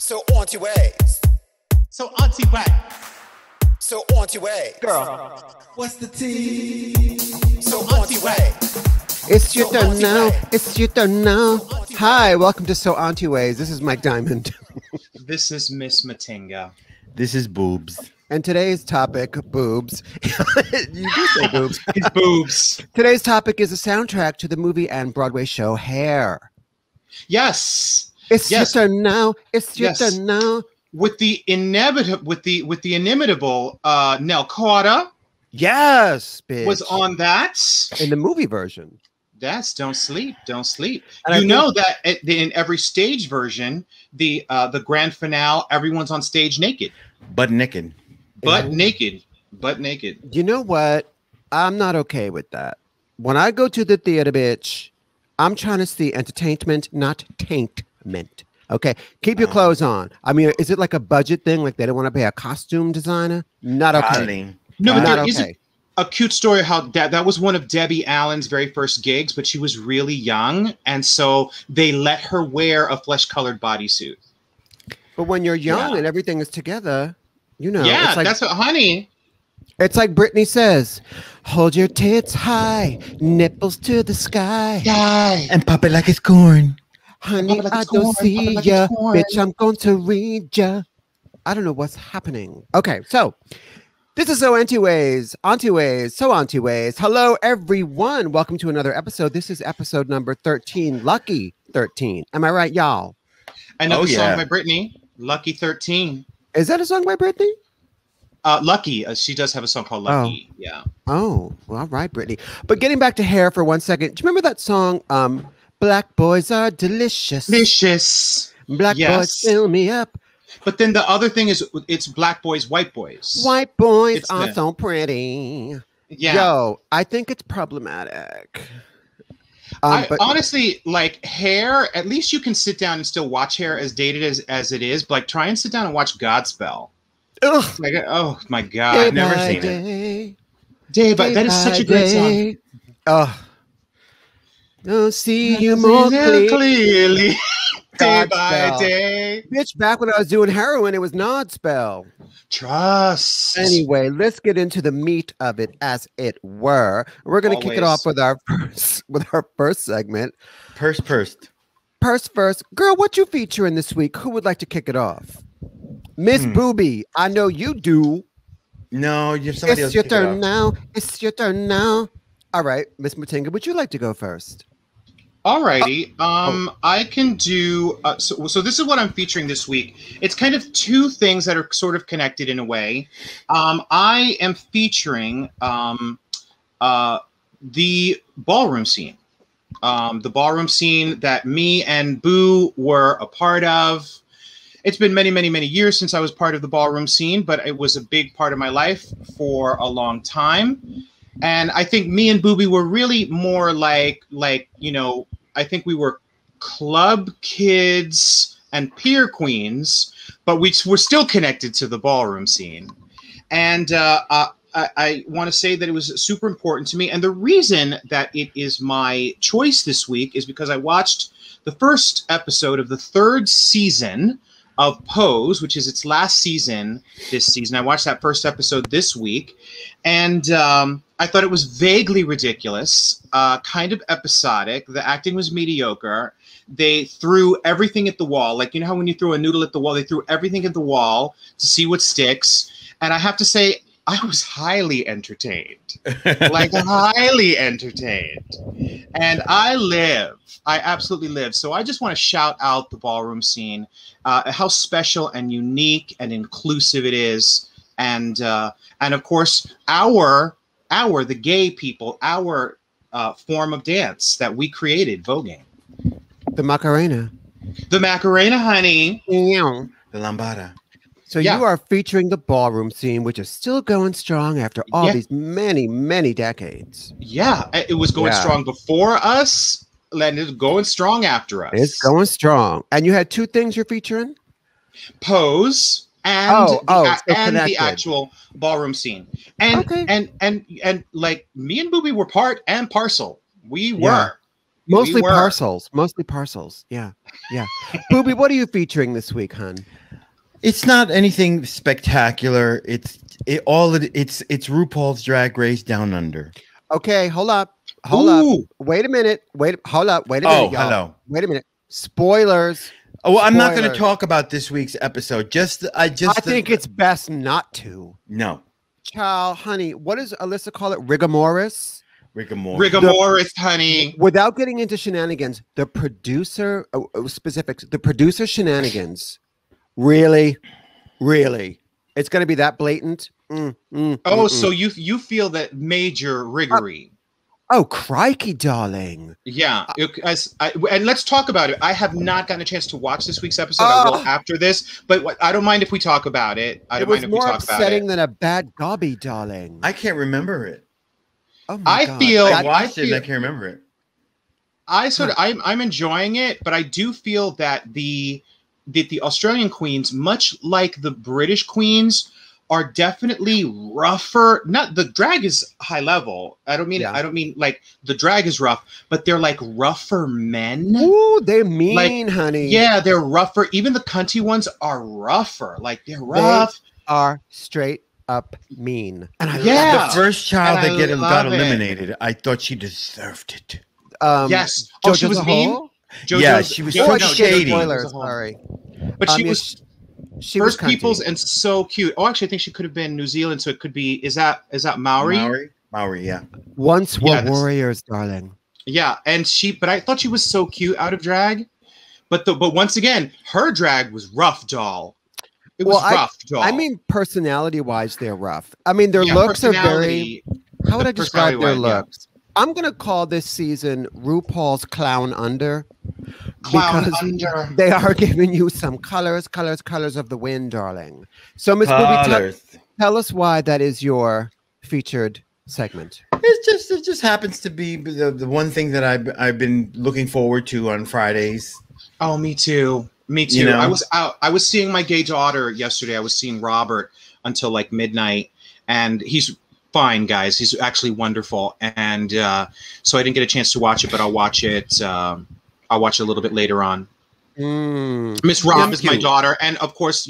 So Auntieways. So Auntieways. So Auntieways. Girl, what's the tea? So Auntieways. It's your So turn Auntie now. Way. It's your turn now. Hi, welcome to So Auntieways. This is Mike Diamond. This is Miss Matinga. This is boobs. And today's topic, boobs. You do say boobs. It's boobs. Today's topic is a soundtrack to the movie and Broadway show Hair. Yes. It's Yes. your turn now. It's your Yes. turn now. With the inimitable, Nell Carter Yes, bitch. was on that. in the movie version. That's Don't Sleep. And I You know think- that in every stage version, the grand finale, everyone's on stage naked, Butt naked. butt naked. You know what? I'm not okay with that. When I go to the theater, bitch, I'm trying to see entertainment, not taintment. Okay, keep your clothes on. I mean, is it like a budget thing? Like they don't want to pay a costume designer? Not okay. Probably. No, but Not there is okay. a cute story how that was one of Debbie Allen's very first gigs, but she was really young, and so they let her wear a flesh-colored bodysuit. But when you're young Yeah. and everything is together, you know, Yeah, it's like that's what, honey. it's like Britney says, "Hold your tits high, nipples to the sky, Die. And pop it like it's corn. honey. Pop it like I it's don't corn, pop see it like ya, it's corn." bitch. I'm going to read ya." I don't know what's happening. Okay, so this is So Auntieways, So Auntieways. Hello, everyone. Welcome to another episode. This is episode number 13, lucky 13. Am I right, y'all? Another Oh, song yeah. by Britney, Lucky 13. Is that a song by Britney? Lucky, she does have a song called Lucky. Yeah. Oh, well, all right, Brittany. But getting back to Hair for 1 second, do you remember that song, Black Boys Are Delicious? Vicious. Black Yes. Boys Fill Me Up. But then the other thing is it's Black Boys, White Boys. White Boys It's are the- so pretty. Yeah. Yo, I think it's problematic. But Honestly, like Hair, at least you can sit down and still watch Hair as dated as it is. But like, try and sit down and watch Godspell. ugh, Like, oh my day God. I've never by seen it. day, Dave, but day that is such a by great song. day. Ugh. Don't see you more Clearly. clearly. Day by Godspell. day. Bitch, back when I was doing heroin, it was Nodspell. Trust. Anyway, let's get into the meat of it, as it were. We're going to kick it off Always. with our first segment. Purse. Purse first. Girl, what you featuring this week? Who would like to kick it off? Miss Booby, I know you do. No, you have somebody else. It's your kick it turn off. now. It's your turn now. All right, Miss Matinga, would you like to go first? Alrighty. I can do. So this is what I'm featuring this week. It's kind of two things that are sort of connected in a way. I am featuring the ballroom scene. The ballroom scene that me and Boo were a part of. It's been many, many, many years since I was part of the ballroom scene, but it was a big part of my life for a long time. And I think me and Booby were really more like, you know, I think we were club kids and peer queens, but we were still connected to the ballroom scene. And I want to say that it was super important to me. And the reason that it is my choice this week is because I watched the first episode of the third season of Pose, which is its last season this season. I watched that first episode this week, and I thought it was vaguely ridiculous, kind of episodic. The acting was mediocre. They threw everything at the wall. Like, you know how when you throw a noodle at the wall, they threw everything at the wall to see what sticks. And I have to say, I was highly entertained, like highly entertained. And I absolutely live. So I just want to shout out the ballroom scene, how special and unique and inclusive it is. And of course, the gay people, our form of dance that we created, voguing. The Macarena. The Macarena, honey. Yeah. The lambada. So Yeah. you are featuring the ballroom scene, which is still going strong after all Yeah. these many, many decades. Yeah, it was going Yeah. strong before us, and it's going strong after us. It's going strong. And you had two things you're featuring? Pose and so the connected. actual ballroom scene. And Okay. and like me and Booby were part and parcel. We were. Yeah. Mostly were. parcels. Mostly parcels. Yeah. Yeah. Booby, what are you featuring this week, hun? It's not anything spectacular. It's RuPaul's Drag Race Down Under. Okay, hold up. Hold up. Ooh. Wait a minute. Hold up. Wait a Oh, minute, y'all. hello. Wait a minute. Spoilers. Oh, well, I'm not going to Spoilers. talk about this week's episode. I think it's best not to. no Child, honey, what does Alyssa call it? Rigomoris? Rigomoris, honey. Without getting into shenanigans, the producer specifics, the producer shenanigans, really, it's going to be that blatant. So you feel that major riggery? Oh, crikey, darling. Yeah, and let's talk about it. I have not gotten a chance to watch this week's episode. I will after this, but I don't mind if we talk about it. I don't mind if we talk about it. It was more upsetting than a bad gobby, darling. I can't remember it. Oh my God. I watched it and I can't remember it. I'm enjoying it, but I do feel that the Australian queens, much like the British queens, are definitely rougher. Not the drag is high level. I don't mean like the drag is rough, but they're like rougher men. Ooh, they're mean, honey. Yeah, they're rougher. Even the cunty ones are rougher. Like they're rough. They are straight up mean. And the first child that got eliminated, I thought she deserved it. Yes. Oh, she was mean? Yeah, she was so shady. Spoilers, sorry. But she was she First was Peoples and so cute. Oh, actually, I think she could have been New Zealand, so it could be. Is that Maori? Maori, yeah. Once were warriors, darling. Yeah, but I thought she was so cute out of drag. But once again, her drag was rough, doll. It was rough, doll. I mean, personality-wise, they're rough. I mean, their looks are very. How would I describe their looks? Yeah. I'm gonna call this season RuPaul's Clown Under. Because they are giving you some colors of the wind, darling. So, Miss Booby, tell us why that is your featured segment. It just happens to be the one thing that I've been looking forward to on Fridays. Oh, me too. You know? I was seeing my gay daughter yesterday. I was seeing Robert until like midnight, and he's fine, guys. He's actually wonderful, and so I didn't get a chance to watch it, but I'll watch it. I'll watch it a little bit later on. Miss Rob is my daughter, and of course,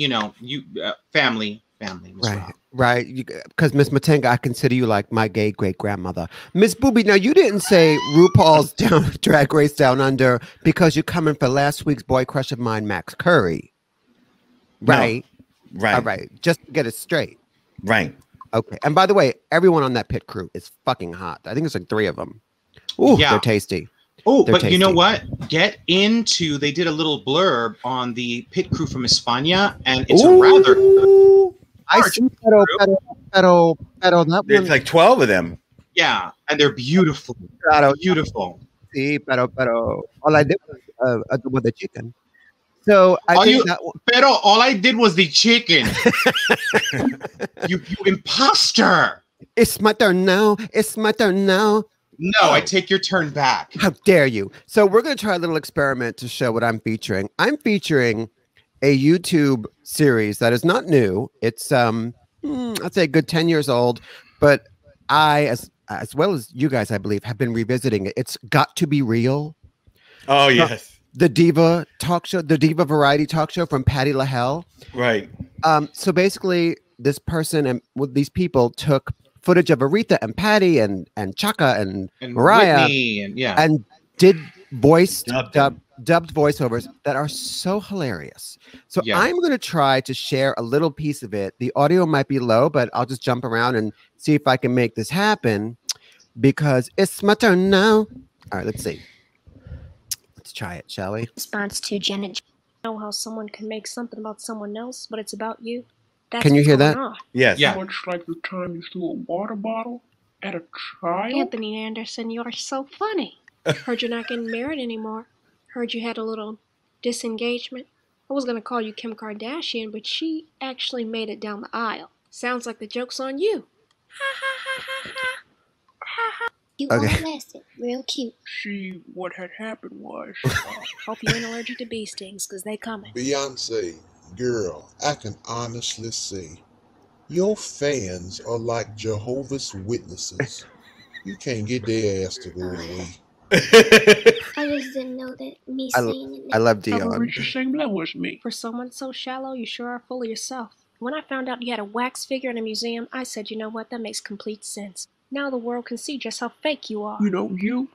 family. Miss Rob. Right. Because Miss Matenga, I consider you like my gay great grandmother. Miss Booby, now you didn't say RuPaul's Drag Race Down Under because you're coming for last week's boy crush of mine, Max Curry. Right. No. Right. All right. Just to get it straight. Right. Okay. And by the way, everyone on that pit crew is fucking hot. I think it's like 3 of them. Ooh, yeah. They're tasty. Oh, but tasty. You know what? They did a little blurb on the pit crew from España, and it's a rather. I see, pero that there's like 12 of them. Yeah, and they're beautiful. Beautiful. Sí, pero all I did was with the chicken. So all I did was the chicken. you imposter. It's my turn now. It's my turn now. No, I take your turn back. How dare you? So we're going to try a little experiment to show what I'm featuring. I'm featuring a YouTube series that is not new. It's I'd say a good 10 years old, but I, as well as you guys, I believe, have been revisiting it. It's Got to Be Real. Oh, yes. The Diva talk show, the Diva variety talk show from Patti LaHelle. Right. So basically, this person and these people took footage of Aretha and Patti and Chaka and Mariah Whitney and did dubbed voiceovers that are so hilarious. So I'm going to try to share a little piece of it. The audio might be low, but I'll just jump around and see if I can make this happen because it's my turn now. All right, let's see. Let's try it, shall we? Response to Janet. Know how someone can make something about someone else, but it's about you. That's can you hear that? Yes. Yeah. Much like the time you threw a water bottle at a child. Anthony Anderson, you're so funny. Heard you're not getting married anymore. Heard you had a little disengagement. I was going to call you Kim Kardashian, but she actually made it down the aisle. Sounds like the joke's on you. Ha ha ha ha ha. Ha ha. You all lasted. Real cute. See, what had happened was... Hope you ain't allergic to bee stings, because they coming. Beyonce, girl, I can honestly say, your fans are like Jehovah's Witnesses. You can't get their ass to go away. I just didn't know that me saying it. I love Ever Dion. reached the same level as me? For someone so shallow, you sure are full of yourself. When I found out you had a wax figure in a museum, I said, you know what, that makes complete sense. Now the world can see just how fake you are. You know, you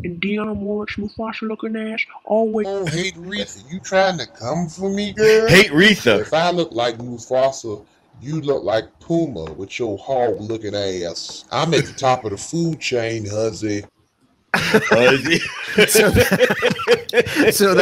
and Dion Warwick's Mufasa looking ass always. Oh, hate Retha, you trying to come for me, girl? Hate Retha. If I look like Mufasa, you look like Puma with your hog-looking ass. I'm at the top of the food chain, Huzzy. So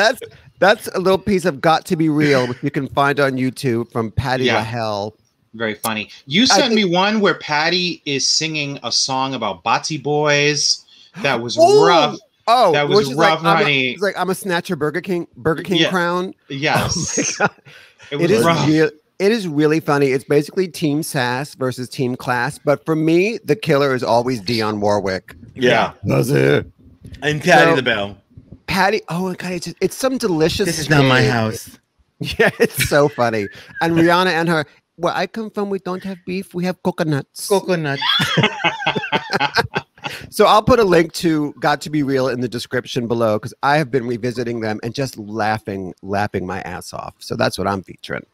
that's a little piece of Got to Be Real, which you can find on YouTube from Patty LaHelle. Very funny. You sent me one where Patty is singing a song about Botsy Boys. That was rough. Oh, that was rough, honey. It's like I'm a snatcher Burger King crown. Yes. Oh it was rough. It is really funny. It's basically Team Sass versus Team Class, but for me, the killer is always Dionne Warwick. Yeah. That's it. And Patty LaBelle. Patty, oh my God, it's some delicious. This is not my house. Yeah, it's so funny. And Rihanna and her, where I come from, we don't have beef, we have coconuts. Coconut. So I'll put a link to Got to Be Real in the description below because I have been revisiting them and just laughing my ass off. So that's what I'm featuring.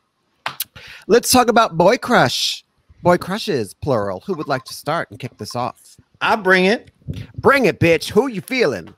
Let's talk about boy crush. Boy crushes, plural. Who would like to start and kick this off? I'll bring it. Bring it, bitch. Who you feeling?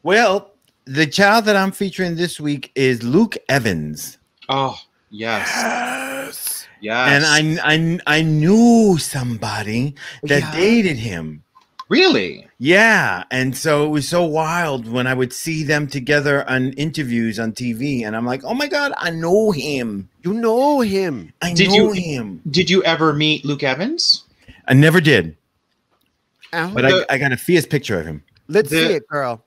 Well, the child that I'm featuring this week is Luke Evans. Oh, yes. Yes. And I knew somebody that dated him. Really? Yeah. And so it was so wild when I would see them together on interviews on TV. And I'm like, oh my God, I know him. You know him. I know him. Did you ever meet Luke Evans? I never did. Ow. But I got a fierce picture of him. Let's see it, girl.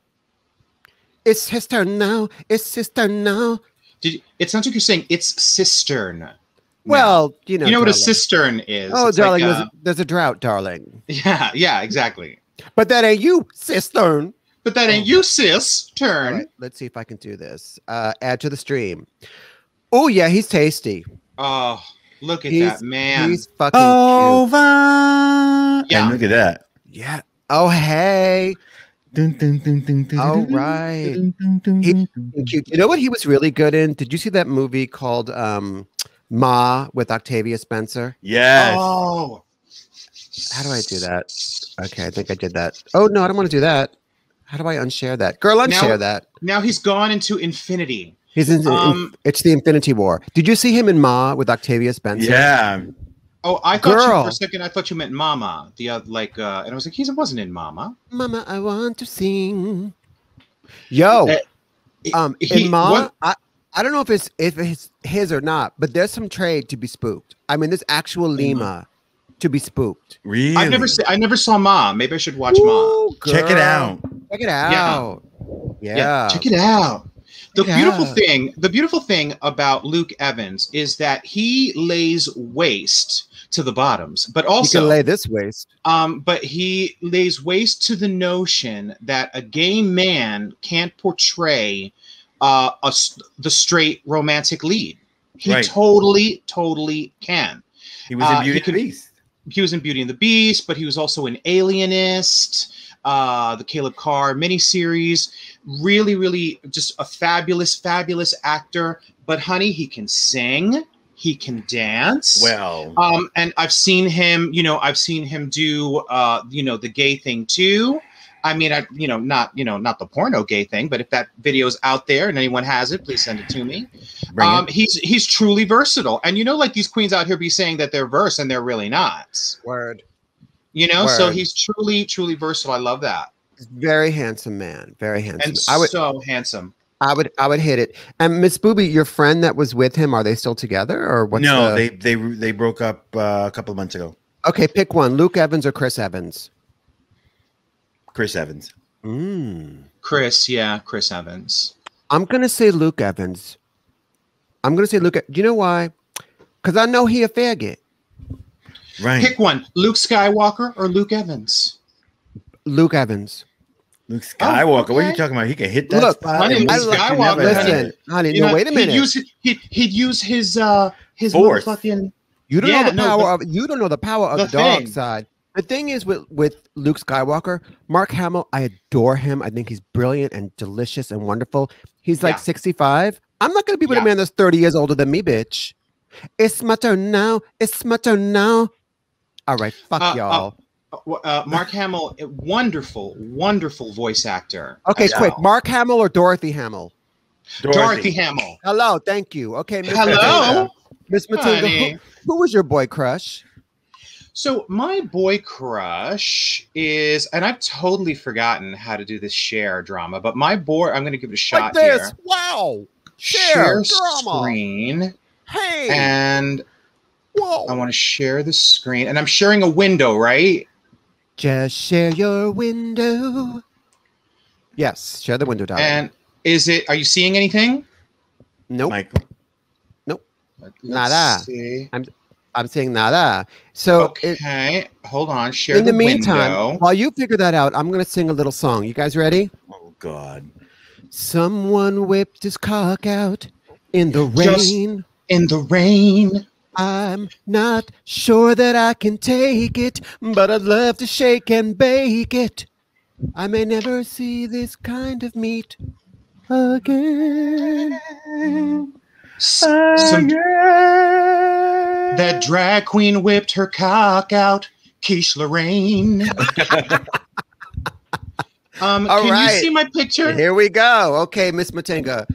It's his turn now. It's his turn now. It sounds like you're saying it's cistern. Well, you know what a cistern is. Oh, it's darling, like, there's a drought, darling. Yeah, exactly. But that ain't you, cistern. But that ain't you, sis. Turn. Right, let's see if I can do this. Add to the stream. Oh, yeah, he's tasty. Oh, look at that, man. He's fucking cute. Yeah. And look at that. Yeah. Oh, hey. All right. He's cute. You know what he was really good in? Did you see that movie called Ma with Octavia Spencer? Yes. Oh. How do I do that? Okay, I think I did that. Oh, no, I don't want to do that. How do I unshare that? Girl, unshare that. Now he's gone into infinity. He's in, it's the Infinity War. Did you see him in Ma with Octavia Spencer? Yeah. Oh, I thought for a second, I thought you meant Mama. And I was like, he wasn't in Mama. Mama, I want to sing. Yo, in Ma, I don't know if it's his or not, but there's some trade to be spooked. I mean, there's actual Lima to be spooked. Really? I never saw Ma. Maybe I should watch Ma. Check it out. Check it out. Yeah. Check it out. The beautiful thing about Luke Evans is that he lays waste to the bottoms, but also he can lay this waste. But he lays waste to the notion that a gay man can't portray the straight romantic lead. He totally can. He was in Beauty and the Beast. He was in Beauty and the Beast, but he was also in Alienist, the Caleb Carr miniseries. Really, really just a fabulous actor. But honey, he can sing, he can dance. Well, and I've seen him do the gay thing too. I mean, not the porno gay thing, but if that video's out there and anyone has it, please send it to me. He's truly versatile. And like these queens out here be saying that they're verse and they're really not. Word. So he's truly versatile. I love that. Very handsome man. Very handsome. And so handsome. I would hit it. And Miss Booby, your friend that was with him, are they still together or what's they broke up a couple of months ago. Okay, pick one. Luke Evans or Chris Evans? Chris Evans. Chris Evans. I'm gonna say Luke Evans. Do you know why? Because I know he a faggot. Right. Pick one. Luke Skywalker or Luke Evans? Luke Evans. Luke Skywalker. What are you talking about? He can hit that spot. Honey, Skywalker. Listen, honey. No, wait a minute. He'd use his You fucking. don't know the power of the dark side. The thing is with Luke Skywalker, Mark Hamill, I adore him. I think he's brilliant and delicious and wonderful. He's like 65. I'm not going to be with a man that's 30 years older than me, bitch. It's my turn now. It's my turn now. All right, fuck y'all. Mark Hamill, wonderful, wonderful voice actor. Okay, quick. Mark Hamill or Dorothy Hamill? Dorothy Hamill. Hello, thank you. Okay, Hello, Miss Matilda. Who was your boy crush? So my boy crush is, and I've totally forgotten how to do this share drama, but my boy, I'm going to give it a shot like this. here. Wow. Share drama. Screen. Hey. And whoa. I want to share the screen, and I'm sharing a window, right? Just share your window. Yes, share the window, darling. And are you seeing anything? Nope. Michael. Nope. Let's nada. See. I'm saying nada. So okay, hold on. Share in the meantime, window. while you figure that out, I'm gonna sing a little song. You guys ready? Oh God. Someone whipped his cock out in the rain. In the rain. I'm not sure that I can take it, but I'd love to shake and bake it. I may never see this kind of meat again. That drag queen whipped her cock out, Quiche Lorraine. Can you see my picture? Here we go. Okay, Miss Matinga.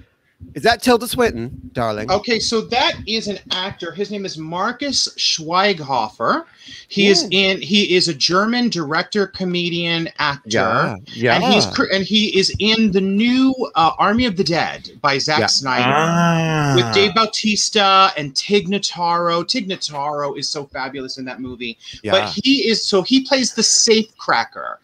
Is that Tilda Swinton, darling? Okay, so that is an actor. His name is Marcus Schweighofer. He is a German director, comedian, actor. Yeah. And he is in the new Army of the Dead by Zack Snyder with Dave Bautista and Tig Notaro. Tig Notaro is so fabulous in that movie. Yeah. But he plays the safe cracker.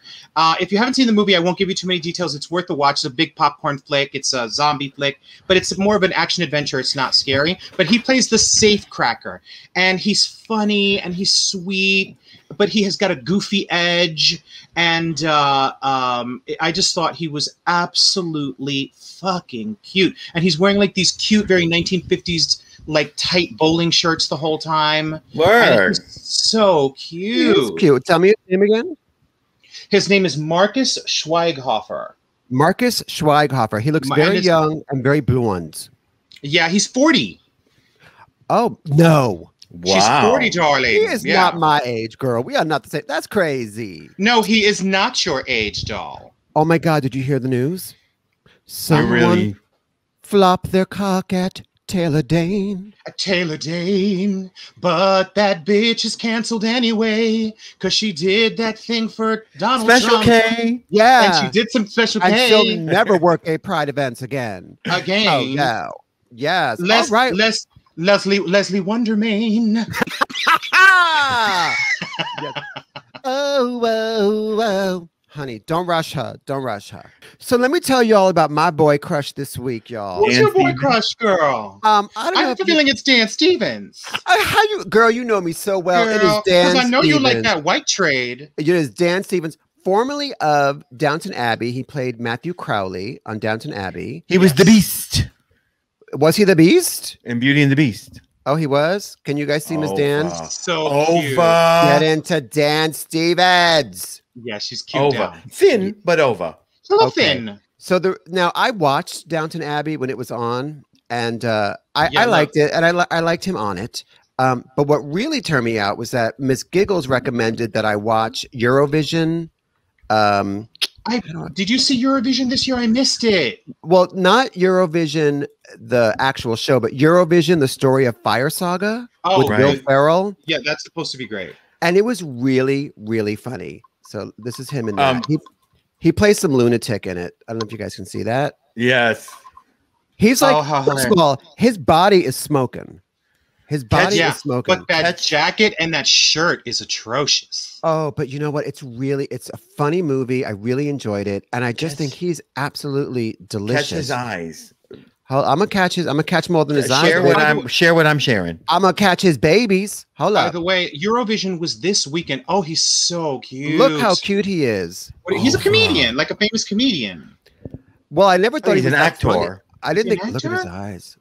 If you haven't seen the movie, I won't give you too many details. It's worth the watch. It's a big popcorn flick. It's a zombie flick, but it's more of an action adventure. It's not scary. But he plays the safe cracker, and he's funny and he's sweet, but he has got a goofy edge. And I just thought he was absolutely fucking cute. And he's wearing like these cute, very 1950s like tight bowling shirts the whole time. Word. So cute. He's cute. Tell me his name again. His name is Marcus Schweighofer. Marcus Schweighofer. He looks very young and very blonde. Yeah, he's 40. Oh, no. Wow. She's 40, darling. He is not my age, girl. We are not the same. That's crazy. No, he is not your age, doll. Oh, my God. Did you hear the news? Someone flopped their cock at Taylor Dane. Taylor Dane. But that bitch is canceled anyway because she did that thing for Donald Special Trump. K. Yeah. And she did some Special K. And she'll never work gay pride events again. Oh, no. Yes. All right. Leslie Wondermain. Yes. Oh. Honey, don't rush her. Don't rush her. So let me tell you all about my boy crush this week, y'all. Who's your boy crush, girl? I don't know. I have a feeling it's Dan Stevens. Girl, you know me so well. Girl, it is Dan because I know Stevens. you like that white trade. It is Dan Stevens, formerly of Downton Abbey. He played Matthew Crowley on Downton Abbey. He was the Beast. Was he the Beast? In Beauty and the Beast. Oh, he was? Can you guys see Miss Dan? So cute. Get into Dan Stevens. Yeah, she's cute. Over. Thin, but over. A little thin. So now I watched Downton Abbey when it was on, and I liked it, and I liked him on it. But what really turned me out was that Miss Giggles recommended that I watch Eurovision. Did you see Eurovision this year? I missed it. Well, not Eurovision, the actual show, but Eurovision, the story of Fire Saga with Will Ferrell. Yeah, that's supposed to be great. And it was really, really funny. So this is him in that. He plays some lunatic in it. I don't know if you guys can see that. Yes. He's like, first of all, his body is smoking. His body is smoking. But that jacket and that shirt is atrocious. Oh, but you know what? It's a funny movie. I really enjoyed it. And I just think he's absolutely delicious. Catch his eyes. I'm gonna catch more than his eyes. Share what I'm sharing. I'm gonna catch his babies. Hold up. By the way, Eurovision was this weekend. Oh, he's so cute. Look how cute he is. He's a comedian, like a famous comedian. Well, I never thought he's he was an actor. Funny. I didn't think. Look at his eyes.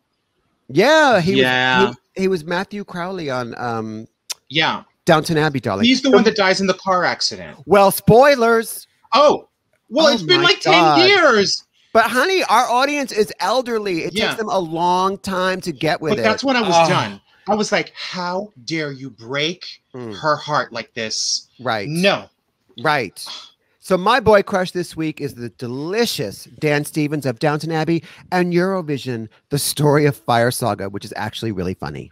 Yeah, he was Matthew Crowley on. Yeah. Downton Abbey, darling. He's the one that dies in the car accident. Well, spoilers. Oh, well, Oh it's been my like God. 10 years. But honey, our audience is elderly. It Yeah. takes them a long time to get with But it. that's when I was done. I was like, how dare you break her heart like this? Right. No. Right. So my boy crush this week is the delicious Dan Stevens of Downton Abbey and Eurovision, The Story of Fire Saga, which is actually really funny.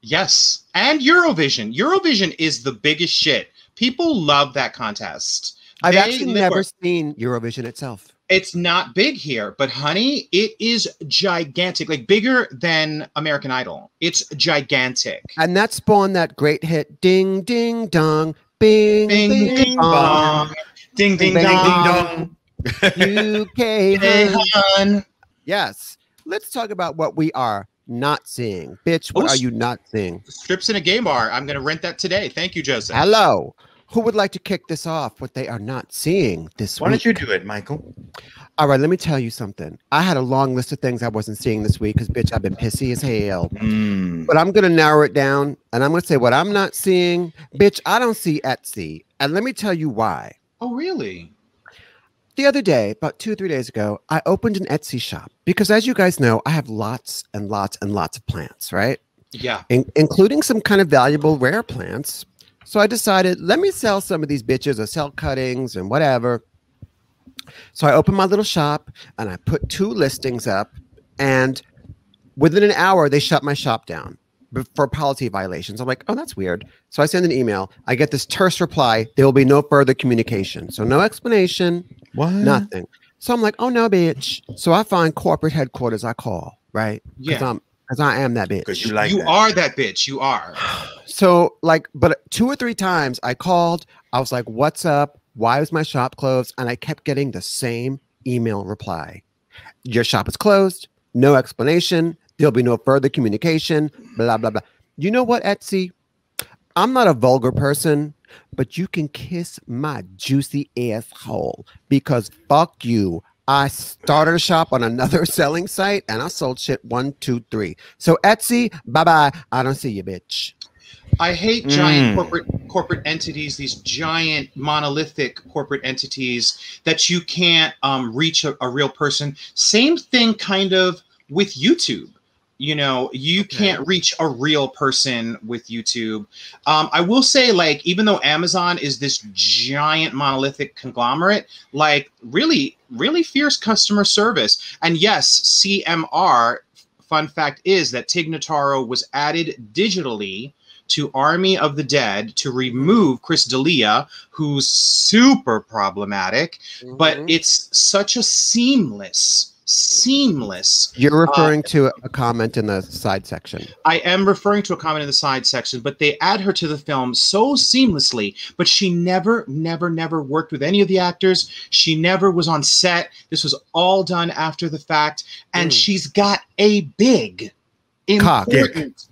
Yes. And Eurovision. Eurovision is the biggest shit. People love that contest. I've They actually live never for- seen Eurovision itself. It's not big here, but honey, it is gigantic, like bigger than American Idol. It's gigantic. And that spawned that great hit, Ding, Ding, Dong, Bing, Bing, Bing, ding, Bong. dong. Ding, ding, Bing, dong. UK, Hey, hun. hun. Yes. Let's talk about what we are not seeing. Bitch, what Oh, are you not seeing? Strips in a gay bar. I'm going to rent that today. Thank you, Joseph. Hello. Who would like to kick this off? What they are not seeing this Why week? don't you do it, Michael? All right, let me tell you something. I had a long list of things I wasn't seeing this week because, bitch, I've been pissy as hell. But I'm going to narrow it down, and I'm going to say what I'm not seeing. Bitch, I don't see Etsy. And let me tell you why. Oh, really? The other day, about 2 or 3 days ago, I opened an Etsy shop because, as you guys know, I have lots and lots and lots of plants, right? Yeah. Including some kind of valuable rare plants. So I decided, let me sell some of these bitches or sell cuttings and whatever. So I opened my little shop and I put 2 listings up, and within an hour, they shut my shop down for policy violations. I'm like, oh, that's weird. So I send an email. I get this terse reply. There will be no further communication. So no explanation, nothing. So I'm like, oh, no, bitch. So I find corporate headquarters I call, right? Yeah. Because I am that bitch. Because you like You that. are that bitch. You are. So like, but 2 or 3 times I called, I was like, what's up? Why was my shop closed? And I kept getting the same email reply. Your shop is closed. No explanation. There'll be no further communication. Blah, blah, blah. You know what, Etsy? I'm not a vulgar person, but you can kiss my juicy asshole because fuck you. I started a shop on another selling site and I sold shit 1, 2, 3. So Etsy, bye-bye. I don't see you, bitch. I hate giant corporate entities, these giant monolithic corporate entities that you can't reach a real person. Same thing kind of with YouTube. You know, you can't reach a real person with YouTube. I will say, like, even though Amazon is this giant monolithic conglomerate, like really, really fierce customer service. And yes, CMR, fun fact is that Tig Notaro was added digitally to Army of the Dead to remove Chris D'Elia, who's super problematic, but it's such a seamless. You're referring to a comment in the side section. I am referring to a comment in the side section, but they add her to the film so seamlessly, but she never worked with any of the actors. She never was on set. This was all done after the fact, and she's got a big, important...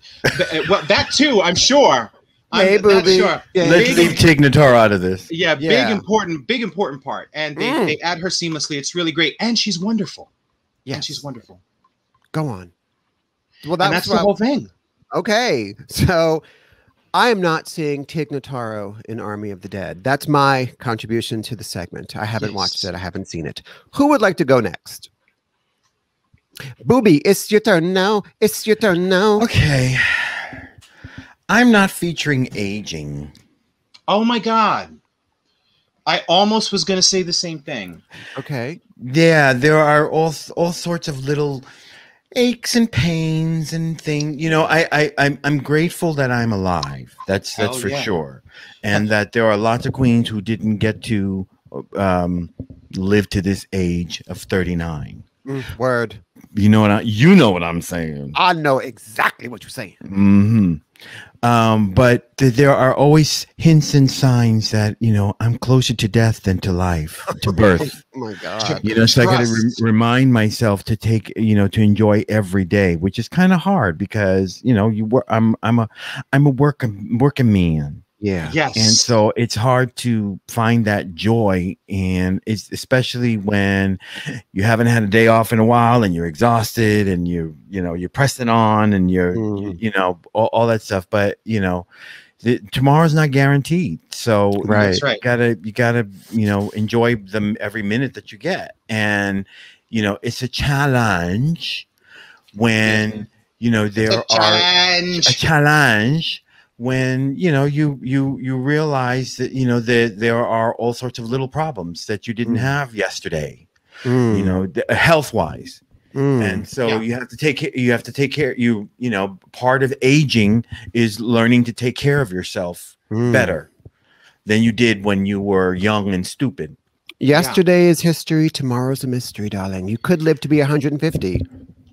well, that too, I'm sure. Hey, booby. Sure. Yeah, Let's leave Tig Notaro out of this. Yeah, big important part. And they add her seamlessly. It's really great. And she's wonderful. Yes. And she's wonderful. Go on. Well, that's the whole thing. Okay. So I am not seeing Tig Notaro in Army of the Dead. That's my contribution to the segment. I haven't watched it. I haven't seen it. Who would like to go next? Booby, it's your turn now. It's your turn now. Okay. I'm not featuring aging. Oh my God. I almost was going to say the same thing. Okay. Yeah, there are all sorts of little aches and pains and things. You know, I'm grateful that I'm alive. That's for sure. And that there are lots of queens who didn't get to live to this age of 39. Word. You know what I'm saying. I know exactly what you're saying. But there are always hints and signs that, you know, I'm closer to death than to life, to birth. Oh my God. You know, so I got to remind myself to take, you know, to enjoy every day, which is kind of hard because, you know, I'm a working man. Yeah. Yes. And so it's hard to find that joy, and it's especially when you haven't had a day off in a while and you're exhausted and you're pressing on and you're, you know, all that stuff. But, you know, tomorrow's not guaranteed. So That's right. you gotta, enjoy them every minute that you get. And, it's a challenge when, there are a challenge when, you realize that, there are all sorts of little problems that you didn't have yesterday, health wise. And so you have to take care. Part of aging is learning to take care of yourself better than you did when you were young and stupid. Yesterday is history. Tomorrow's a mystery, darling. You could live to be 150.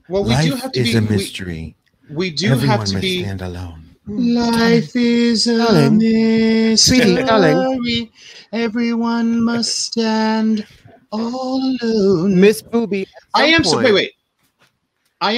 Well, we Life do have to is be a mystery. We do Everyone have to must be. stand alone. Life is a mystery. Sweetie, darling. Everyone must stand all alone. Miss Booby. I am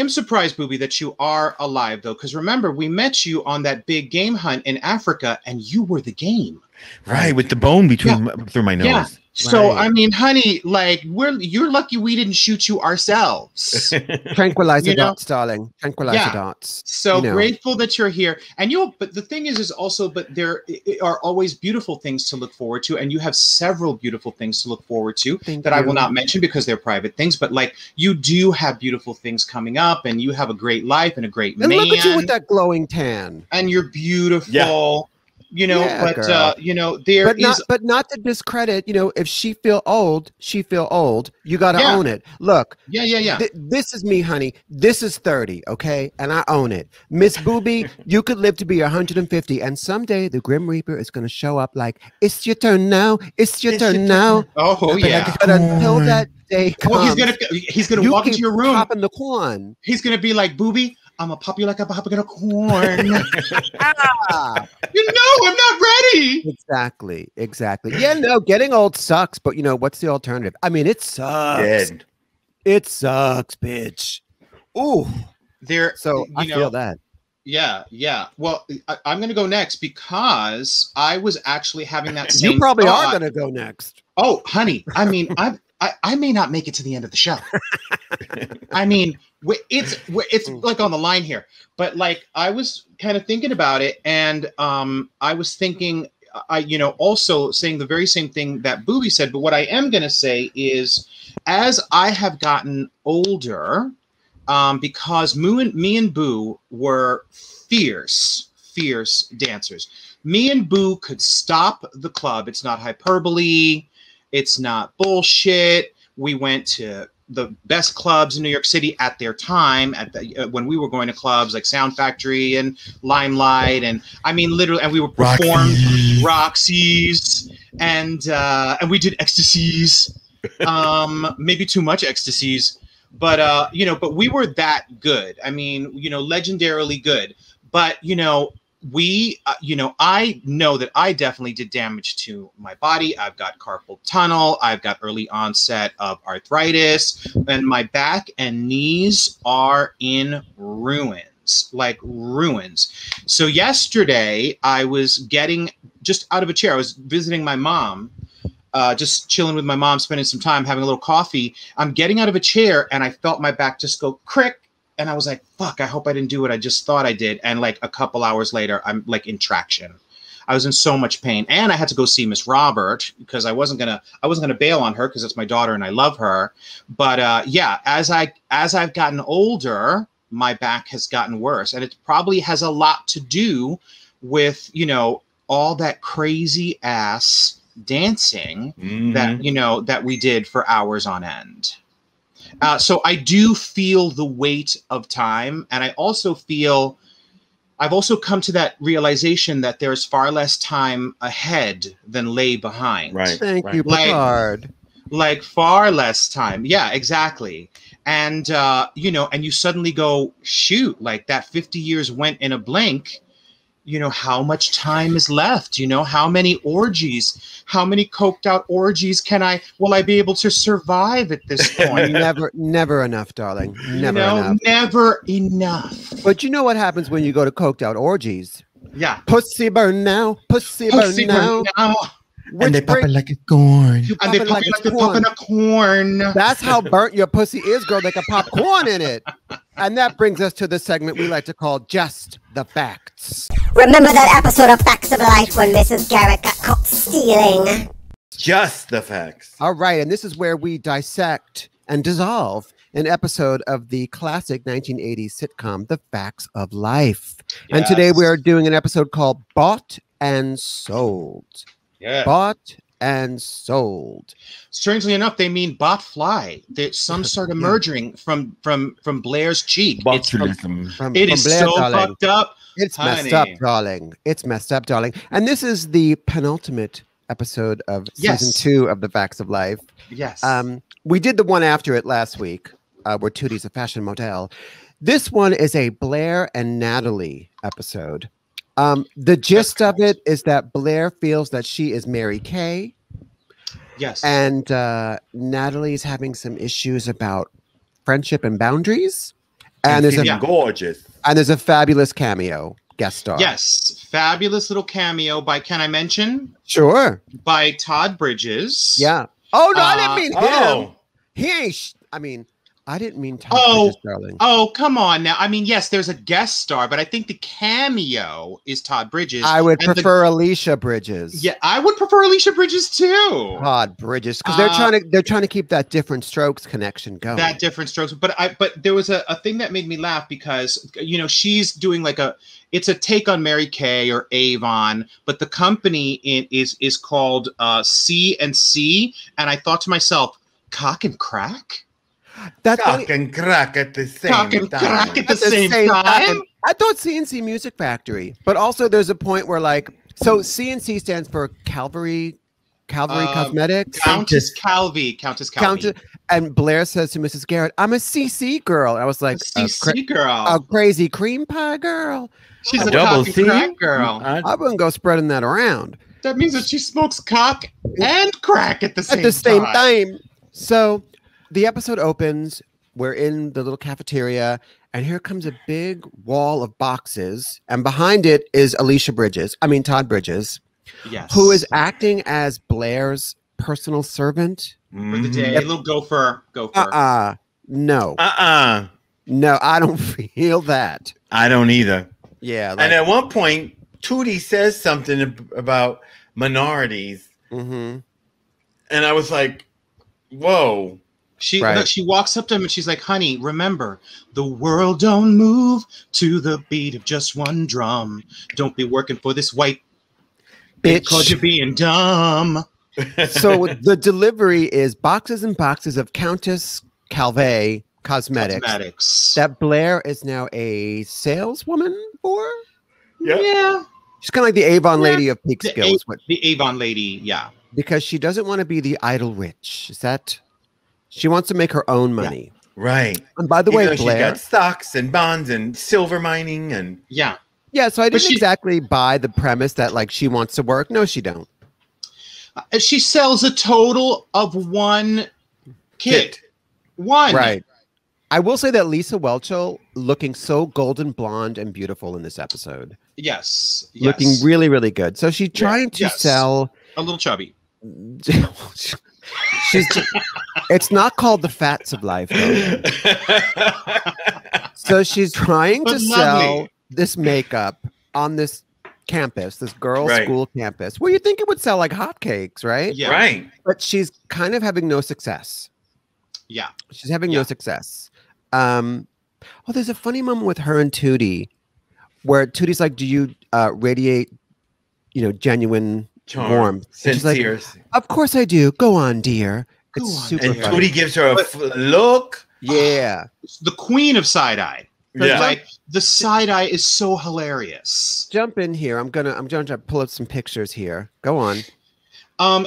surprised, Booby, that you are alive, though, because remember, we met you on that big game hunt in Africa, and you were the game. Right, with the bone through my nose. Yeah. So, I mean, honey, like, you're lucky we didn't shoot you ourselves. Tranquilizer dots, darling. Tranquilizer dots. So grateful that you're here. And but the thing is also, but there are always beautiful things to look forward to. And you have several beautiful things to look forward to that I will not mention because they're private things. But like, you do have beautiful things coming up, and you have a great life and a great man. Look at you with that glowing tan. And you're beautiful. Yeah. But not to discredit, if she feel old, you got to own it. Look. Yeah. This is me, honey. This is 30, okay? And I own it. Miss Booby, you could live to be 150, and someday the Grim Reaper is going to show up like, it's your turn now. It's your turn now. Oh, yeah. But until that day comes, well, he's gonna walk into your room. Popping the corn. He's going to be like, Booby, I'm gonna pop you like a popping a corn. I'm not ready. Exactly. Yeah, no, getting old sucks, but what's the alternative? I mean, it sucks. It sucks, bitch. Ooh. I feel that. Yeah. Well, I'm going to go next because I was actually having that same You probably thought. are going to go next. Oh, honey. I mean, I may not make it to the end of the show. I mean, it's like on the line here, but like I was kind of thinking about it, and I was thinking, also saying the very same thing that Booby said. But what I am going to say is, as I have gotten older, because me and Boo were fierce dancers. Me and Boo could stop the club. It's not hyperbole. It's not bullshit. We went to the best clubs in New York City at their time, when we were going to clubs like Sound Factory and Limelight, and I mean literally, and we were performed Roxy's, and we did ecstasies, maybe too much ecstasies, but but we were that good. I mean, legendarily good. But I know that I definitely did damage to my body. I've got carpal tunnel. I've got early onset of arthritis, and my back and knees are in ruins, like ruins. So yesterday I was getting just out of a chair. I was visiting my mom, just chilling with my mom, spending some time, having a little coffee. I'm getting out of a chair and I felt my back just go crick. And I was like, fuck, I hope I didn't do what I just thought I did. And like a couple hours later, I'm like in traction. I was in so much pain. And I had to go see Miss Robert because I wasn't gonna bail on her because it's my daughter and I love her. But as I've gotten older, my back has gotten worse. And it probably has a lot to do with, all that crazy ass dancing that we did for hours on end. So I do feel the weight of time. And I also feel, I've also come to that realization that there's far less time ahead than lay behind. Right. Thank you, Picard. Like far less time. Yeah, exactly. And, and you suddenly go, shoot, like that 50 years went in a blink. How much time is left? How many orgies, how many coked out orgies will I be able to survive at this point? Never enough, darling. Never enough. Never enough. But you know what happens when you go to coked out orgies? Yeah. Pussy burn now. Pussy burn now. And they pop it like a corn. And they pop it like they're popping a corn. That's how burnt your pussy is, girl. They can pop corn in it. And that brings us to the segment we like to call Just the Facts. Remember that episode of Facts of Life when Mrs. Garrett got caught stealing? Just the facts. All right, and this is where we dissect and dissolve an episode of the classic 1980s sitcom, The Facts of Life. And today we are doing an episode called Bought and Sold. Yeah. Bought and Sold. Strangely enough, they mean bot fly. There's some sort of merging from Blair's cheek. Botulism. It is Blair, so darling. fucked up. It's honey. messed up, darling. It's messed up, darling. And this is the penultimate episode of season 2 of The Facts of Life. Yes. We did the one after it last week, where Tootie's a fashion model. This one is a Blair and Natalie episode. The gist of it is that Blair feels that she is Mary Kay. Yes. And Natalie's having some issues about friendship and boundaries. And there's gorgeous. And there's a fabulous cameo guest star. Yes. Fabulous little cameo by, can I mention? Sure. By Todd Bridges. Yeah. Oh, no, I didn't mean him. Oh. He ain't, I didn't mean Todd Bridges, darling. Oh, come on now. I mean, yes, there's a guest star, but I think the cameo is Todd Bridges. I would prefer Alicia Bridges. Yeah, I would prefer Alicia Bridges too. Todd Bridges, because they're trying to keep that Different Strokes connection going. That Different Strokes, but there was a thing that made me laugh because she's doing it's a take on Mary Kay or Avon, but the company is called C&C, and I thought to myself, cock and crack. That's cock and crack at the same time. Crack at the same time. I thought C&C Music Factory, but also there's a point where so C&C stands for Calvary Cosmetics. Countess Calvi. And Blair says to Mrs. Garrett, "I'm a CC girl." I was like, CC girl, a crazy cream pie girl. She's a double C crack girl. I wouldn't go spreading that around. That means that she smokes cock and crack at the same time. So the episode opens. We're in the little cafeteria, and here comes a big wall of boxes, and behind it is Todd Bridges, yes, who is acting as Blair's personal servant for the day. A little gopher. No. No, I don't feel that. I don't either. Yeah, and at one point, Tootie says something about minorities, and I was like, "Whoa." She walks up to him and she's like, "Honey, remember, the world don't move to the beat of just one drum. Don't be working for this white bitch because you're being dumb." So the delivery is boxes and boxes of Countess Calvi cosmetics that Blair is now a saleswoman for. Yeah. She's kind of like the Avon lady of peak skills. The Avon lady, yeah. Because she doesn't want to be the idle rich. Is that... She wants to make her own money. Yeah. Right. And by the way, Blair... She's got stocks and bonds and silver mining and... Yeah. Yeah, so I didn't exactly buy the premise that, she wants to work. No, she don't. She sells a total of one kit. One. Right. I will say that Lisa Whelchel looking so golden blonde and beautiful in this episode. Yes. Looking really, really good. So she's trying to sell... A little chubby. It's not called The Fats of Life, though. So she's trying to sell this makeup on this campus, this girls' school campus, where you think it would sell like hotcakes, right? Yeah. Right. But she's kind of having no success. Yeah. She's having no success. There's a funny moment with her and Tootie where Tootie's like, "Do you radiate, genuine warmth?" She's like, "Of course I do. Go on, dear." It's super and funny. Tootie gives her a look. Yeah. The queen of side-eye. Yeah. The side-eye is so hilarious. Jump in here. I'm gonna pull up some pictures here. Go on.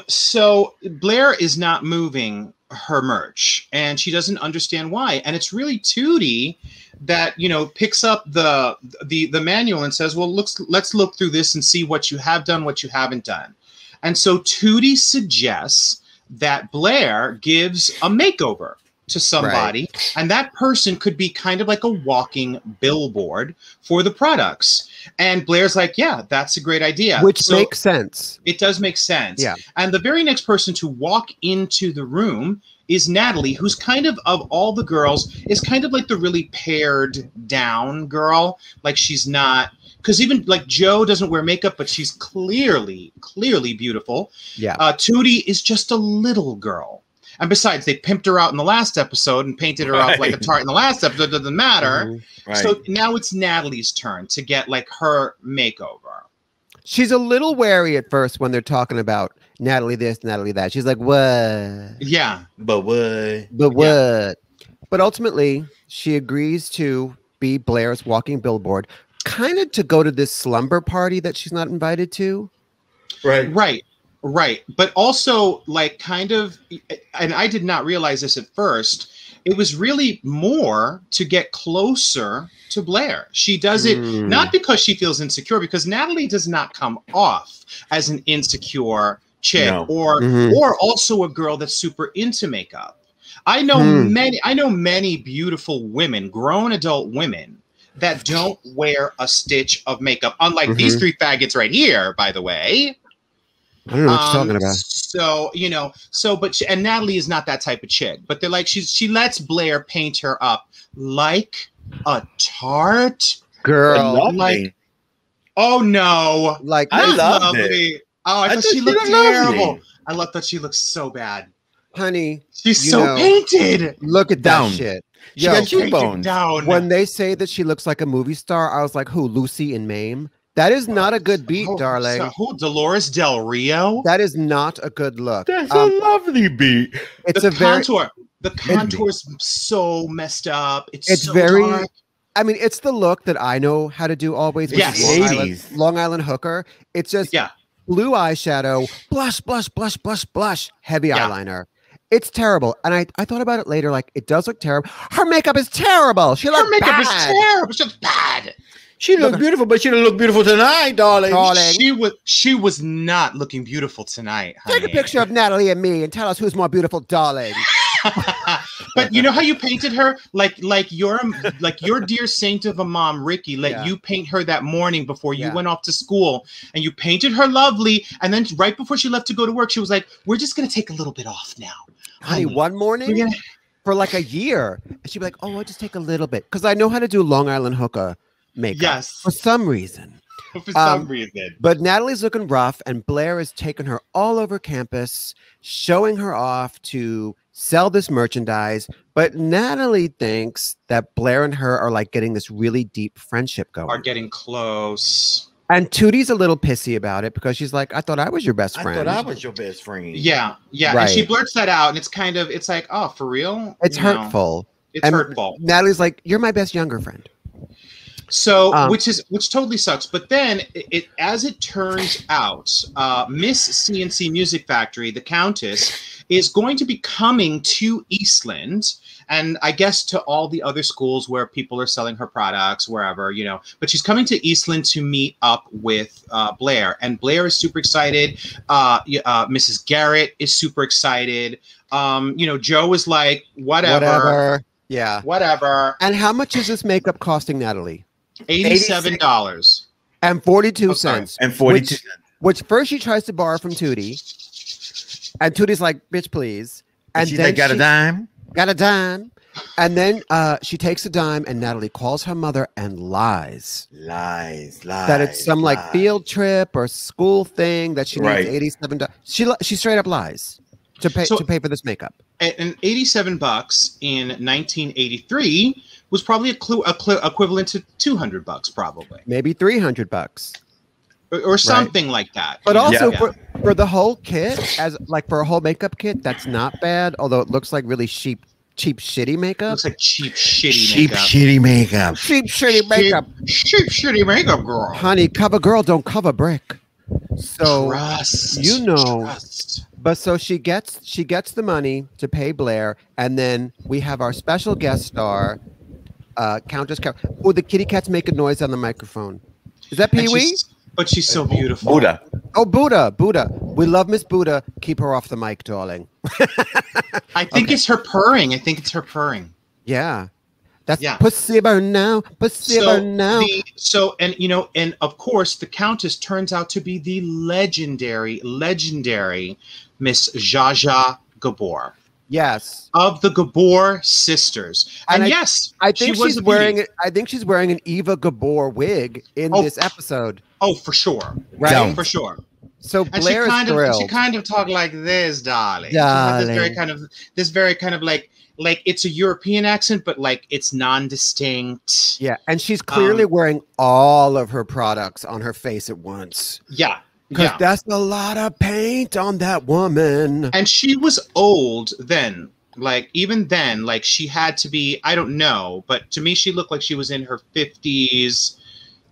So Blair is not moving her merch, and she doesn't understand why. And it's really Tootie that picks up the manual and says, "Well, let's look through this and see what you have done, what you haven't done." And so Tootie suggests that Blair gives a makeover to somebody, and that person could be kind of like a walking billboard for the products. And Blair's like, "Yeah, that's a great idea." Which makes sense. It does make sense. Yeah. And the very next person to walk into the room is Natalie, who's kind of all the girls, is kind of like the really pared down girl. Like she's not, because even like Joe doesn't wear makeup, but she's clearly beautiful. Yeah. Tootie is just a little girl. And besides, they pimped her out in the last episode and painted her up like a tart in the last episode. It doesn't matter. Mm-hmm. Right. So now it's Natalie's turn to get like her makeover. She's a little wary at first when they're talking about Natalie this, Natalie that. She's like, what? Yeah. But what? But what? Yeah. But ultimately, she agrees to be Blair's walking billboard, kind of to go to this slumber party that she's not invited to. Right. But also, like, kind of, and I did not realize this at first, it was really more to get closer to Blair. She does it not because she feels insecure, because Natalie does not come off as an insecure chick or also a girl that's super into makeup. I know many beautiful women, grown adult women, that don't wear a stitch of makeup, unlike these three faggots right here, by the way. I don't know what you're talking about. So, and Natalie is not that type of chick, but they're like, she lets Blair paint her up like a tart. Girl. Like, oh no. Like, I loved lovely. it. Oh, I thought she looked terrible. I thought she looked so bad. Honey. She's so painted. Look at that shit. She got cheekbones. When they say that she looks like a movie star, I was like, who? Lucy in Mame? That is not a good beat, darling. Who? Dolores Del Rio? That is not a good look. That's a lovely beat. It's the contour's so messed up. It's so very dark. I mean, it's the look that I know how to do always. Yes. Long Island hooker. It's just blue eyeshadow, blush, heavy eyeliner. It's terrible. And I thought about it later, like, it does look terrible. Her makeup is terrible. She looks bad. Her makeup is terrible. She looks bad. She looked beautiful, but she didn't look beautiful tonight, darling. She was not looking beautiful tonight, honey. Take a picture of Natalie and me and tell us who's more beautiful, darling. But you know how you painted her? Like your dear saint of a mom, Ricky, let you paint her that morning before you went off to school, and you painted her lovely, and then right before she left to go to work, she was like, we're just gonna take a little bit off now. Honey, one morning for like a year. And she'd be like, oh, I'll just take a little bit. Because I know how to do Long Island hooker makeup. Yes. For some reason. But Natalie's looking rough, and Blair is taking her all over campus, showing her off to sell this merchandise. But Natalie thinks that Blair and her are like getting this really deep friendship going. Are getting close. And Tootie's a little pissy about it because she's like, I thought I was your best friend. I thought I was your best friend. Yeah. Right. And she blurts that out, and it's like, oh, for real? It's hurtful. It's hurtful. Natalie's like, you're my best younger friend. So, which totally sucks. But then, as it turns out, Miss CNC Music Factory, the Countess, is going to be coming to Eastland, and I guess to all the other schools where people are selling her products, wherever, But she's coming to Eastland to meet up with Blair, and Blair is super excited. Mrs. Garrett is super excited. Joe is like, whatever. Yeah. Whatever. And how much is this makeup costing Natalie? $87 and 42 cents. And 42 cents. Which first she tries to borrow from Tootie, and Tootie's like, "Bitch, please." And she's then like, "Got a dime? Got a dime." And then she takes a dime, and Natalie calls her mother and lies that it's some like field trip or school thing that she needs $87. She straight up lies to pay for this makeup. And $87 in 1983 was probably equivalent to $200, probably maybe $300 or something like that. But also for the whole kit, as like for a whole makeup kit, that's not bad. Although it looks like really cheap, shitty makeup. Looks like cheap, shitty makeup. Cheap, shitty makeup, girl. Honey, cover girl, don't cover brick. So trust. But so she gets the money to pay Blair, and then we have our special guest star, Countess Carol. Oh, the kitty cat's making noise on the microphone. Is that Pee-wee? But she's so beautiful. Buddha. Oh, Buddha. We love Miss Buddha. Keep her off the mic, darling. I think it's her purring. Yeah. That's pussy burn now. And of course, the Countess turns out to be the legendary Miss Zsa Zsa Gabor. Yes. of the Gabor sisters. And yes, I think she was she's a wearing beauty. it. I think she's wearing an Eva Gabor wig in this episode. Oh, for sure. Right? For sure. So And she Blair is kind thrilled. of talked like this, darling. She had this very kind of like it's a European accent, but like it's non-distinct. Yeah, and she's clearly wearing all of her products on her face at once. Yeah. Because that's a lot of paint on that woman. And she was old then. Like, even then, like, she had to be, I don't know, but to me, she looked like she was in her 50s.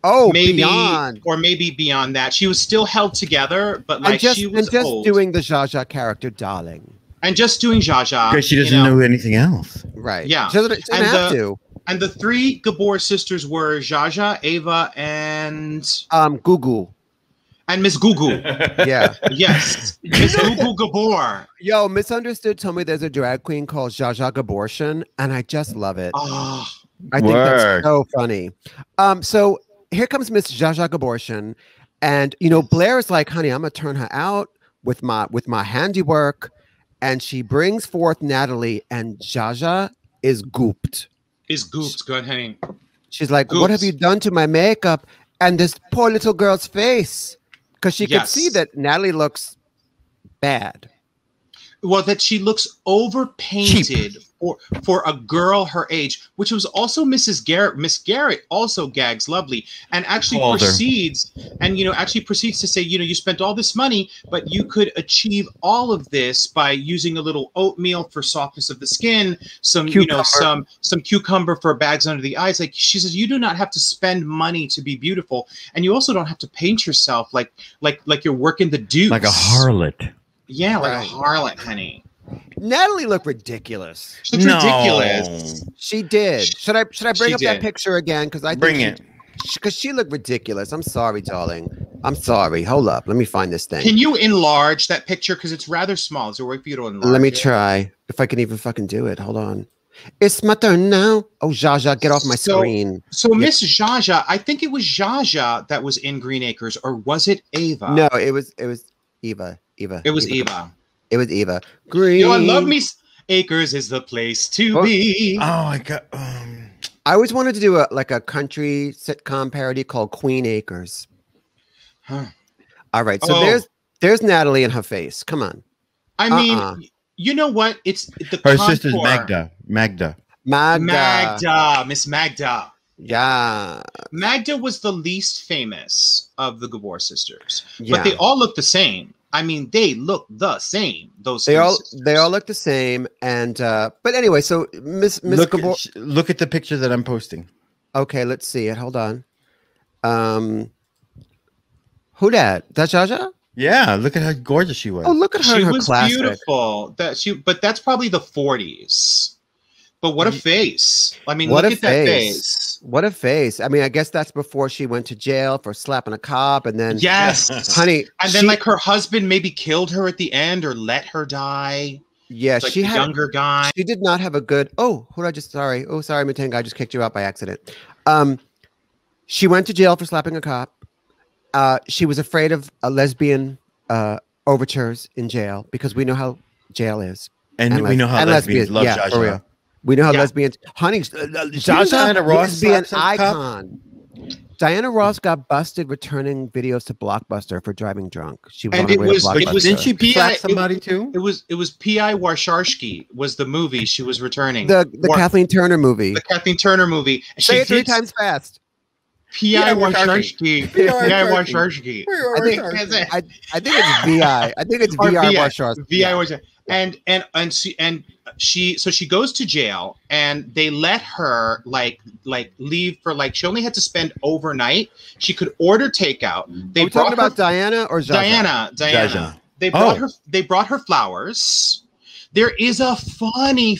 Oh, maybe beyond. Or maybe beyond that. She was still held together, but like she was just old. doing the Zsa Zsa character, darling. And just doing Zsa Zsa. Because she doesn't know anything else. Right. Yeah. She doesn't have to. And the three Gabor sisters were Zsa Zsa, Ava, and... Gugu. And Miss Gugu. Yeah. Yes. Miss Gugu Gabor. Yo, Misunderstood told me there's a drag queen called Zsa Zsa Gabortion, and I just love it. Oh, I think that's so funny. So here comes Miss Zsa Zsa Gabortion, and Blair is like, honey, I'm gonna turn her out with my handiwork, and she brings forth Natalie, and Zsa Zsa is gooped. Go ahead, honey. She's like, what have you done to my makeup and this poor little girl's face? Because she could see that Natalie looks bad. Well, that she looks overpainted for a girl her age, which was also Mrs. Garrett. Miss Garrett also gags lovely and actually proceeds to say, you spent all this money, but you could achieve all of this by using a little oatmeal for softness of the skin, some cucumber for bags under the eyes. Like, she says, you do not have to spend money to be beautiful, and you also don't have to paint yourself like you're working the deuce, like a harlot. Yeah, like a harlot, honey. Natalie looked ridiculous. She looked ridiculous. She did. Should I bring up that picture again? Because I bring it. Because she looked ridiculous. I'm sorry, darling. I'm sorry. Hold up. Let me find this thing. Can you enlarge that picture? Because it's rather small. Is there a way for you to enlarge Let me try. If I can even fucking do it. Hold on. It's my turn now. Oh, Zsa Zsa, get off my screen. So Miss Zsa Zsa, I think it was Zsa Zsa that was in Green Acres, or was it Ava? No, it was Eva. It was Eva. It was Eva. Green. I love me. Acres is the place to be. Oh my god. I always wanted to do a country sitcom parody called Queen Acres. Huh. All right. So there's Natalie and her face. Come on. I mean, you know what? It's her sister's Magda. Miss Magda. Yeah. Magda was the least famous of the Gabor sisters, yeah. But they all look the same. I mean, they look the same. They all look the same. And but anyway, so Miss Gabor. Look at the picture that I'm posting. Okay, let's see it. Hold on. Who that? That's Zsa Zsa? Yeah, look at how gorgeous she was. Oh, look at her. She in her was classic. beautiful. But that's probably the 40s. But what a face. I mean, what look a at that face. What a face. I mean, I guess that's before she went to jail for slapping a cop. And then, yes, honey. And then like her husband maybe killed her at the end or let her die. Yeah, like she had a younger guy. She did not have a good. Oh, who did I just? Sorry. Oh, sorry, Matenga. I just kicked you out by accident. She went to jail for slapping a cop. She was afraid of a lesbian overtures in jail because we know how jail is. And we know how lesbians love Zsa Zsa. For real. We know how lesbians, honey, Zsa Zsa was an icon. Diana Ross got busted returning videos to Blockbuster for driving drunk. She was on her way to Blockbuster. Didn't she slap somebody too? It was P.I. Warsharsky was the movie she was returning. The Kathleen Turner movie. The Kathleen Turner movie. Say it 3 times fast. P.I. Warsharsky. P.I. Warsharsky. I think it's V.I. I think it's V.I. Warsharsky. V.I. Warsharsky. And she goes to jail, and they let her like leave for she only had to spend overnight. She could order takeout. Are we talking about Diana or Zsa? Diana. They brought her flowers. There is a funny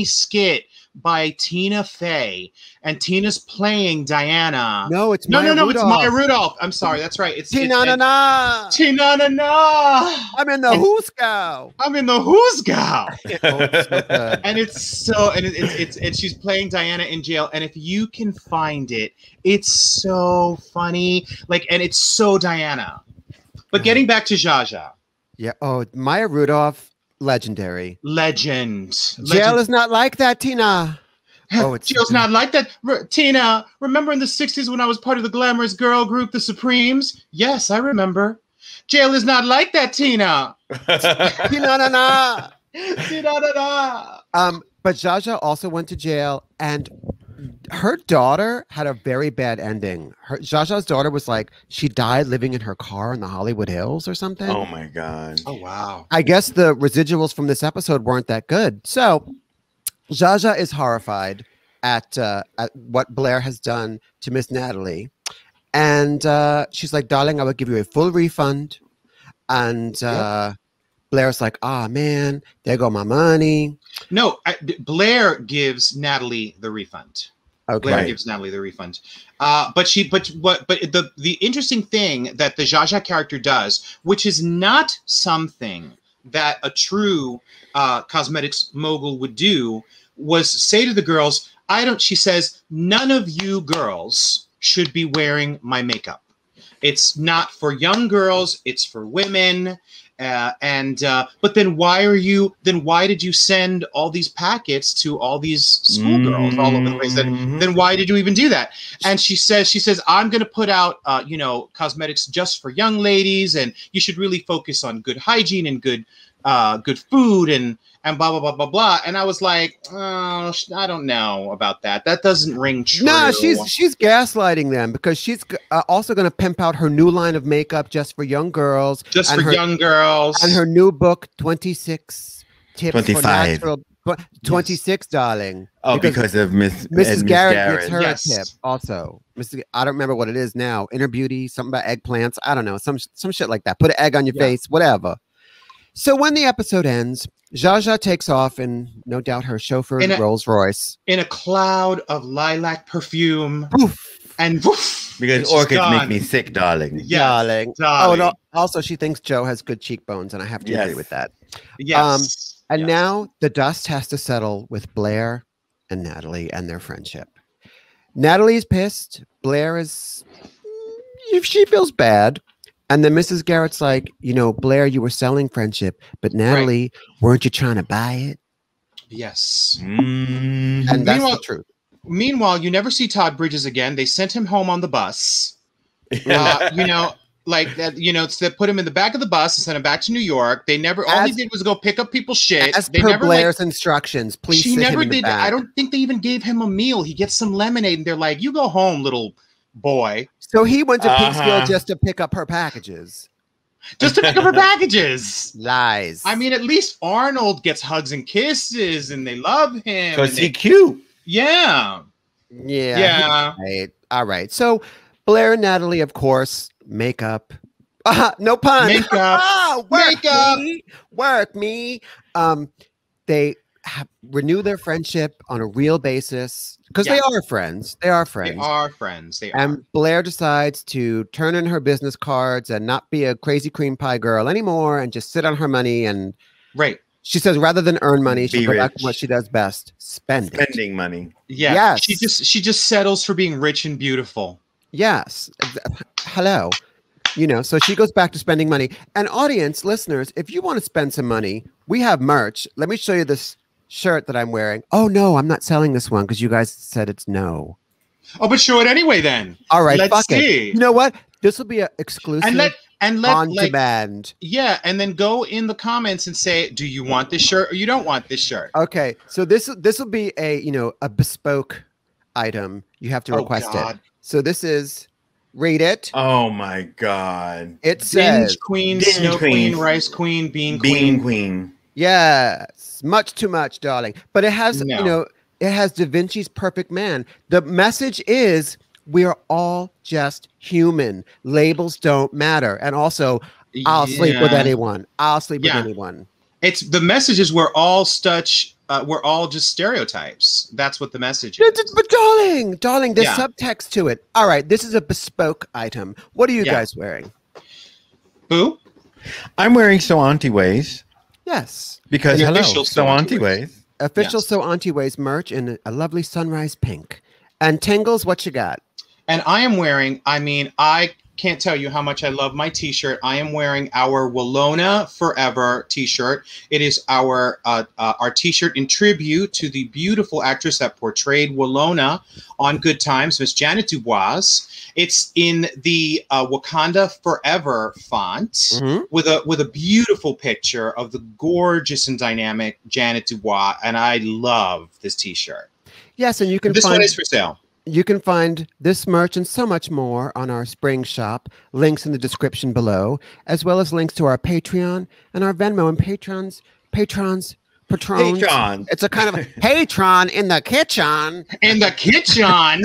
skit by Tina Fey, and Tina's playing Diana. No, it's Maya Rudolph. It's Maya Rudolph. I'm sorry, that's right. It's Tina-na-na. Tina-na-na. I'm in the Hooskow. And it's so, and she's playing Diana in jail. And if you can find it, it's so funny. And it's so Diana. But getting back to Zsa Zsa. Yeah. Oh, Maya Rudolph. Legendary. Legend. Jail is not like that, Tina. Oh, it's Jail's not like that. Tina, remember in the 60s when I was part of the glamorous girl group, the Supremes? Yes, I remember. Jail is not like that, Tina. Tina, na, na. Tina, na, na. But Jaja also went to jail, and her daughter had a very bad ending. Jaja's daughter was like, she died living in her car in the Hollywood Hills or something. Oh my God. Oh, wow. I guess the residuals from this episode weren't that good. So Jaja is horrified at what Blair has done to Miss Natalie. And she's like, darling, I will give you a full refund. And Blair's like, man, there go my money. No, Blair gives Natalie the refund. Okay. Blair gives Natalie the refund. But the interesting thing that the Jaja character does, which is not something that a true cosmetics mogul would do, was say to the girls, she says, none of you girls should be wearing my makeup. It's not for young girls, it's for women. But then why did you send all these packets to all these schoolgirls all over the place? Then why did you even do that? And she says, I'm going to put out, cosmetics just for young ladies, and you should really focus on good hygiene and good food and blah, blah, blah, blah, blah. And I was like, oh, I don't know about that. That doesn't ring true. No, she's gaslighting them because she's also going to pimp out her new line of makeup just for young girls. Just for young girls. And her new book, 26 Tips 25. for Natural. 26, darling. Oh, because of Mrs. Garrett gives her Yes. a tip also. I don't remember what it is now. Inner Beauty, something about eggplants. I don't know. Some shit like that. Put an egg on your face, whatever. So when the episode ends, Jaja takes off in, no doubt, her chauffeur Rolls Royce. In a cloud of lilac perfume. Poof. And woof. Because orchids make me sick, darling. Yes, darling. darling. Oh, and also she thinks Joe has good cheekbones, and I have to agree with that. Yes. And now the dust has to settle with Blair and Natalie and their friendship. Natalie's pissed. Blair is... she feels bad. And then Mrs. Garrett's like, Blair, you were selling friendship, but Natalie, weren't you trying to buy it? Yes. And that's the truth. Meanwhile, you never see Todd Bridges again. They sent him home on the bus. Like that, they put him in the back of the bus and sent him back to New York. They never, all he did was go pick up people's shit. As they per never, Blair's instructions, please she sit never him in the did. back. I don't think they even gave him a meal. He gets some lemonade and they're like, you go home, little boy. So he went to Peekskill just to pick up her packages. Just to pick up her packages. Lies. I mean, at least Arnold gets hugs and kisses and they love him. Because he's cute. Yeah. Yeah. Right. All right. So Blair and Natalie, of course, makeup. No pun. Makeup. Work me. They renew their friendship on a real basis because they are friends. They are friends. And Blair decides to turn in her business cards and not be a crazy cream pie girl anymore and just sit on her money. And she says rather than earn money, she'll go back to what she does best: spending money. Yeah. Yes. She just settles for being rich and beautiful. Yes. Hello. So she goes back to spending money. And audience, listeners, if you want to spend some money, we have merch. Let me show you this shirt that I'm wearing. Oh, no, I'm not selling this one because you guys said it's no. Oh, but show it anyway then. All right, let's see. it. You know what? This will be an exclusive on demand. Yeah, and then go in the comments and say, do you want this shirt or you don't want this shirt? Okay, so this will be a bespoke item. You have to request it. So this is... Read it. Oh my God. It says Queen, Snow Queen, Rice Queen, Bean Queen. Yes. Much too much, darling. But it has, it has Da Vinci's Perfect Man. The message is we are all just human. Labels don't matter. And also, I'll sleep with anyone. I'll sleep with anyone. It's the message is we're all just stereotypes. That's what the message is. But darling, there's subtext to it. All right, this is a bespoke item. What are you guys wearing? Boo? I'm wearing So Auntieways. Yes. Because So Auntieways. Official So Auntieways merch in a lovely sunrise pink. And Tingles, what you got? And I am wearing, I can't tell you how much I love my t-shirt. I am wearing our Willona Forever t-shirt. It is our t-shirt in tribute to the beautiful actress that portrayed Willona on Good Times, Miss Janet Dubois. It's in the Wakanda Forever font with a beautiful picture of the gorgeous and dynamic Janet Dubois, and I love this t-shirt. Yes, and you can this one is for sale. You can find this merch and so much more on our spring shop. Links in the description below, as well as links to our Patreon and our Venmo and patrons. It's a kind of a patron in the kitchen. In the kitchen.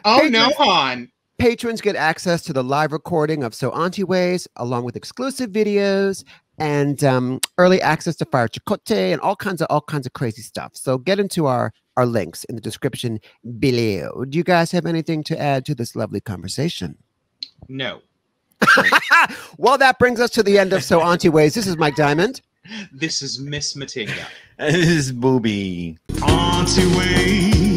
Oh no, hon. Patrons get access to the live recording of So Auntieways, along with exclusive videos and early access to Fire Chicote and all kinds of crazy stuff. So get into our links in the description below. Do you guys have anything to add to this lovely conversation? No. Well, that brings us to the end of So Auntieways. This is Mike Diamond. This is Miss Matinga. And this is Booby. Auntieways.